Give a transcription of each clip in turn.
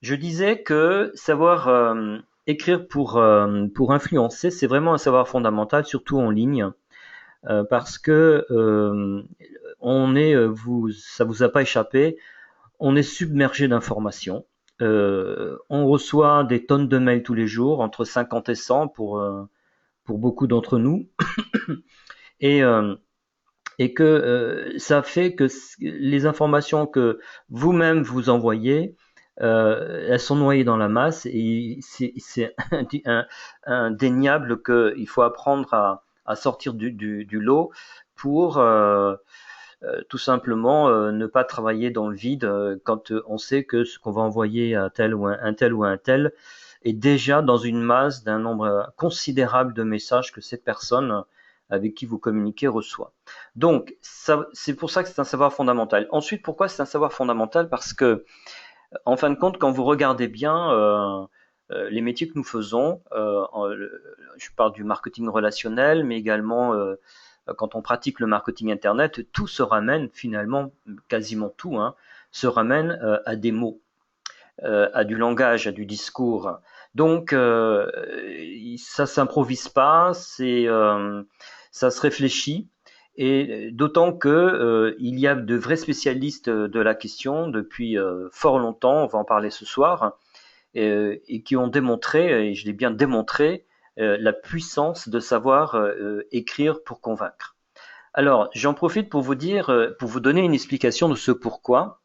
Je disais que savoir écrire pour influencer, c'est vraiment un savoir fondamental, surtout en ligne, parce que ça vous a pas échappé, on est submergé d'informations. On reçoit des tonnes de mails tous les jours, entre 50 et 100 pour beaucoup d'entre nous, et, euh, et que ça fait que les informations que vous-même vous envoyez, elles sont noyées dans la masse et c'est indéniable qu'il faut apprendre à sortir du lot pour tout simplement ne pas travailler dans le vide quand on sait que ce qu'on va envoyer à tel ou un tel ou un tel est déjà dans une masse d'un nombre considérable de messages que cette personne avec qui vous communiquez reçoit. Donc, c'est pour ça que c'est un savoir fondamental. Ensuite, pourquoi c'est un savoir fondamental? Parce que, en fin de compte, quand vous regardez bien les métiers que nous faisons, je parle du marketing relationnel, mais également quand on pratique le marketing Internet, tout se ramène finalement, quasiment tout, hein, se ramène à des mots, à du langage, à du discours. Donc, ça s'improvise pas, ça se réfléchit. Et d'autant que il y a de vrais spécialistes de la question depuis fort longtemps, on va en parler ce soir, et qui ont démontré, et je l'ai bien démontré, la puissance de savoir écrire pour convaincre. Alors, j'en profite pour vous dire, pour vous donner une explication de ce pourquoi.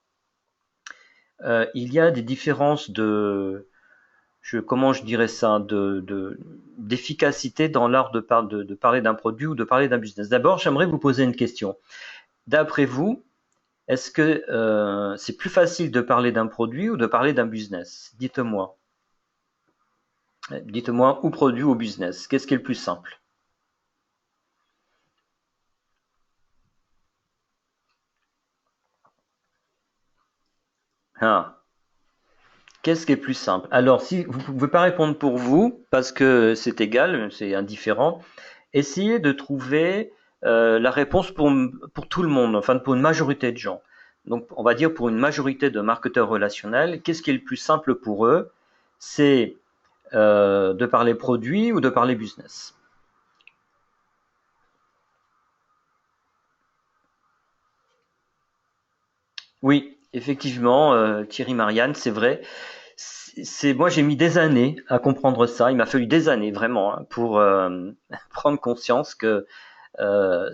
Il y a des différences comment je dirais ça, d'efficacité dans l'art de parler d'un produit ou de parler d'un business. D'abord, j'aimerais vous poser une question. D'après vous, est-ce que c'est plus facile de parler d'un produit ou de parler d'un business? Dites-moi. Dites-moi, ou produit ou business. Qu'est-ce qui est le plus simple? Ah, qu'est-ce qui est plus simple? Alors, si vous ne pouvez pas répondre pour vous, parce que c'est égal, c'est indifférent, essayez de trouver la réponse pour tout le monde, enfin pour une majorité de gens. Donc, on va dire pour une majorité de marketeurs relationnels, qu'est-ce qui est le plus simple pour eux? C'est de parler produit ou de parler business. Oui, effectivement, Thierry Marianne, c'est vrai. Moi, j'ai mis des années à comprendre ça. Il m'a fallu des années vraiment hein, pour prendre conscience que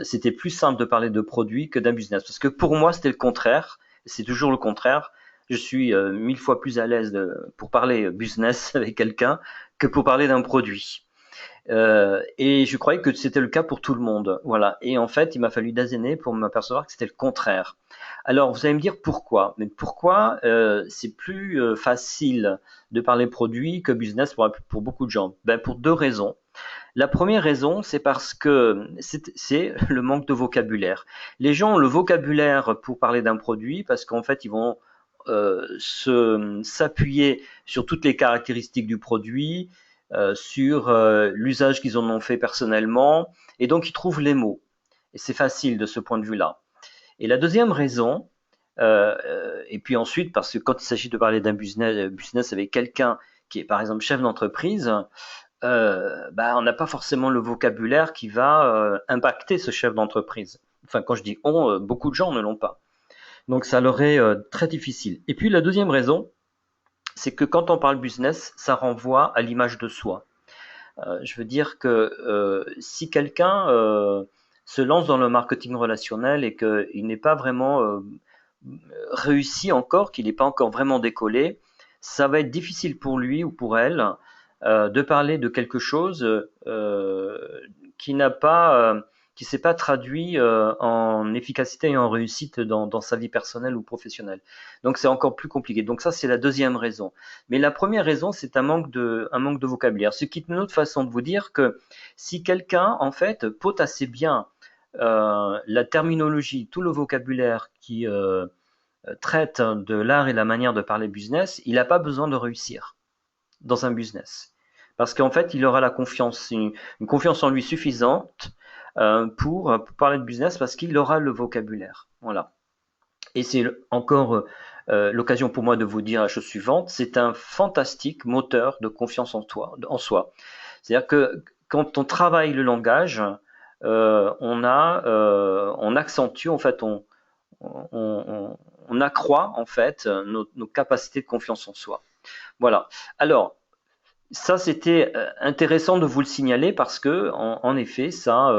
c'était plus simple de parler de produits que d'un business. Parce que pour moi, c'était le contraire. C'est toujours le contraire. Je suis 1000 fois plus à l'aise pour parler business avec quelqu'un que pour parler d'un produit. Et je croyais que c'était le cas pour tout le monde. Voilà. Et en fait, il m'a fallu des années pour m'apercevoir que c'était le contraire. Alors, vous allez me dire pourquoi. Mais pourquoi c'est plus facile de parler produit que business pour beaucoup de gens? Ben, pour deux raisons. La première raison, c'est parce que c'est le manque de vocabulaire. Les gens ont le vocabulaire pour parler d'un produit parce qu'en fait, ils vont s'appuyer sur toutes les caractéristiques du produit, sur l'usage qu'ils en ont fait personnellement, et donc ils trouvent les mots. Et c'est facile de ce point de vue-là. Et la deuxième raison, et puis ensuite, parce que quand il s'agit de parler d'un business avec quelqu'un qui est par exemple chef d'entreprise, bah, on n'a pas forcément le vocabulaire qui va impacter ce chef d'entreprise. Enfin, quand je dis on, beaucoup de gens ne l'ont pas. Donc ça leur est très difficile. Et puis la deuxième raison, c'est que quand on parle business, ça renvoie à l'image de soi. Je veux dire que si quelqu'un se lance dans le marketing relationnel et qu'il n'est pas vraiment réussi encore, qu'il n'est pas encore vraiment décollé, ça va être difficile pour lui ou pour elle de parler de quelque chose qui n'a pas, qui s'est pas traduit en efficacité et en réussite dans sa vie personnelle ou professionnelle. Donc c'est encore plus compliqué. Donc ça c'est la deuxième raison. Mais la première raison c'est un manque de vocabulaire. Ce qui est une autre façon de vous dire que si quelqu'un en fait potasse bien la terminologie, tout le vocabulaire qui traite de l'art et la manière de parler business, il n'a pas besoin de réussir dans un business. Parce qu'en fait, il aura la confiance, une confiance en lui suffisante pour parler de business parce qu'il aura le vocabulaire. Voilà. Et c'est encore l'occasion pour moi de vous dire la chose suivante, c'est un fantastique moteur de confiance en soi. C'est-à-dire que quand on travaille le langage, on accentue, en fait, on accroît en fait nos capacités de confiance en soi. Voilà. Alors, ça, c'était intéressant de vous le signaler parce que, en effet, ça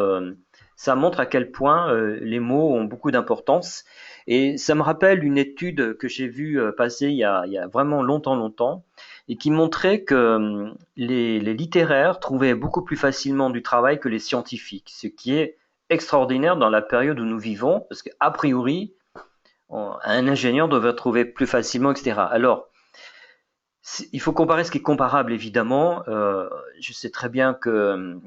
montre à quel point les mots ont beaucoup d'importance. Et ça me rappelle une étude que j'ai vue passer il y a vraiment longtemps, longtemps, et qui montrait que les littéraires trouvaient beaucoup plus facilement du travail que les scientifiques, ce qui est extraordinaire dans la période où nous vivons, parce qu'a priori, un ingénieur devrait trouver plus facilement, etc. Alors, il faut comparer ce qui est comparable, évidemment. Je sais très bien que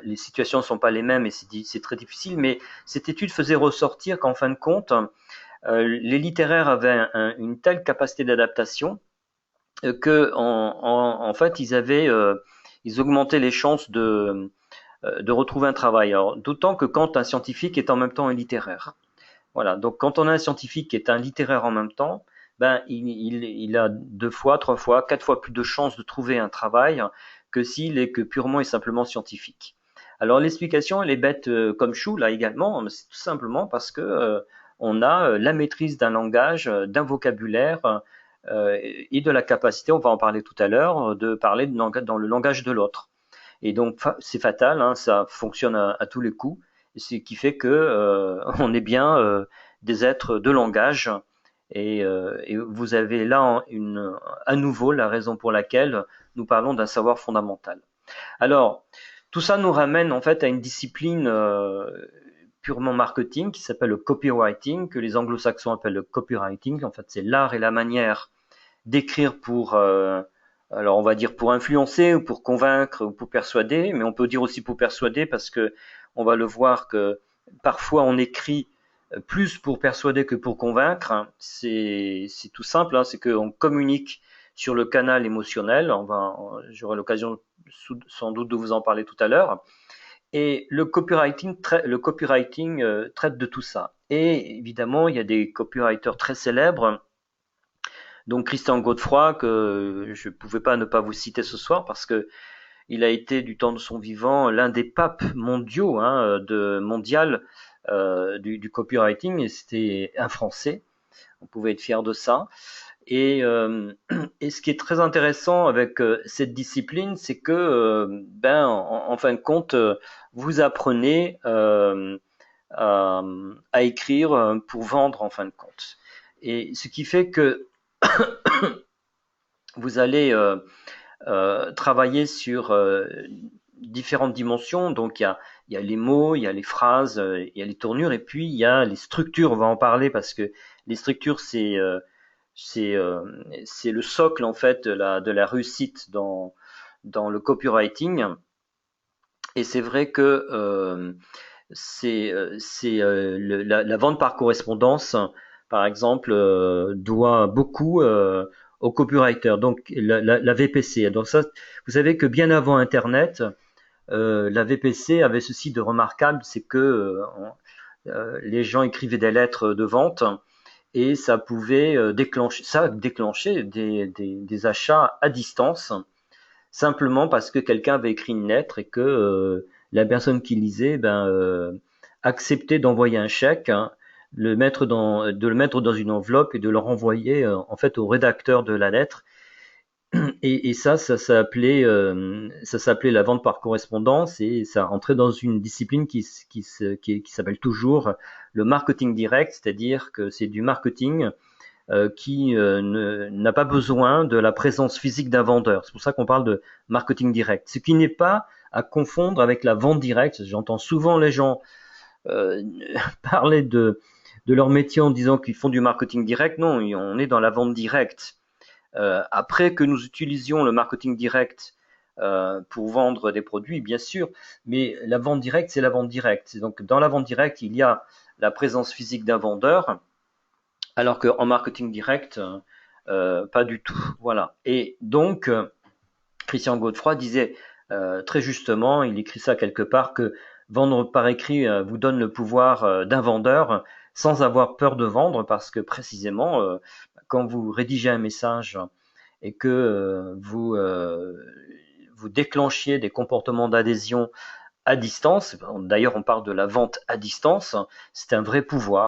les situations ne sont pas les mêmes et c'est très difficile, mais cette étude faisait ressortir qu'en fin de compte, les littéraires avaient une telle capacité d'adaptation que, en fait, ils augmentaient les chances de retrouver un travail. D'autant que quand un scientifique est en même temps un littéraire. Voilà. Donc, quand on a un scientifique qui est un littéraire en même temps, ben, il a 2 fois, 3 fois, 4 fois plus de chances de trouver un travail que s'il est que purement et simplement scientifique. Alors, l'explication, elle est bête comme chou, là également, mais c'est tout simplement parce que on a la maîtrise d'un langage, d'un vocabulaire et de la capacité, on va en parler tout à l'heure, de parler dans le langage de l'autre. Et donc, c'est fatal, hein, ça fonctionne à tous les coups, ce qui fait que on est bien des êtres de langage. Et vous avez là à nouveau la raison pour laquelle nous parlons d'un savoir fondamental. Alors, tout ça nous ramène en fait à une discipline purement marketing qui s'appelle le copywriting, que les anglo-saxons appellent le copywriting. En fait, c'est l'art et la manière d'écrire alors on va dire pour influencer ou pour convaincre ou pour persuader, mais on peut dire aussi pour persuader parce que on va le voir que parfois on écrit plus pour persuader que pour convaincre. C'est tout simple, hein, c'est qu'on communique sur le canal émotionnel. J'aurai l'occasion sans doute de vous en parler tout à l'heure. Et le copywriting traite de tout ça. Et évidemment, il y a des copywriters très célèbres. Donc Christian Godefroy, que je ne pouvais pas ne pas vous citer ce soir parce que il a été du temps de son vivant l'un des papes mondiaux, hein, mondial du copywriting, et c'était un Français. On pouvait être fier de ça. Et ce qui est très intéressant avec cette discipline, c'est que, en fin de compte, vous apprenez à écrire pour vendre en fin de compte. Et ce qui fait que vous allez travailler sur différentes dimensions. Donc il y a les mots, il y a les phrases, il y a les tournures, et puis il y a les structures. On va en parler parce que les structures c'est le socle en fait de la réussite dans le copywriting. Et c'est vrai que la vente par correspondance, par exemple, doit beaucoup au copywriter, donc la VPC. Donc ça, vous savez que bien avant Internet, la VPC avait ceci de remarquable, c'est que les gens écrivaient des lettres de vente et ça pouvait déclencher des achats à distance, simplement parce que quelqu'un avait écrit une lettre et que la personne qui lisait acceptait d'envoyer un chèque, hein, de le mettre dans une enveloppe et de le renvoyer en fait au rédacteur de la lettre. Et ça s'appelait la vente par correspondance, et ça entrait dans une discipline qui s'appelle toujours le marketing direct, c'est-à-dire que c'est du marketing qui n'a pas besoin de la présence physique d'un vendeur. C'est pour ça qu'on parle de marketing direct. Ce qui n'est pas à confondre avec la vente directe. J'entends souvent les gens parler de leur métier en disant qu'ils font du marketing direct. Non, on est dans la vente directe. Après que nous utilisions le marketing direct pour vendre des produits, bien sûr, mais la vente directe, c'est la vente directe. Donc dans la vente directe, il y a la présence physique d'un vendeur, alors qu'en marketing direct, pas du tout. Voilà. Et donc, Christian Godefroy disait très justement, il écrit ça quelque part, que vendre par écrit vous donne le pouvoir d'un vendeur, sans avoir peur de vendre, parce que précisément, quand vous rédigez un message et que vous déclenchiez des comportements d'adhésion à distance, d'ailleurs on parle de la vente à distance, c'est un vrai pouvoir.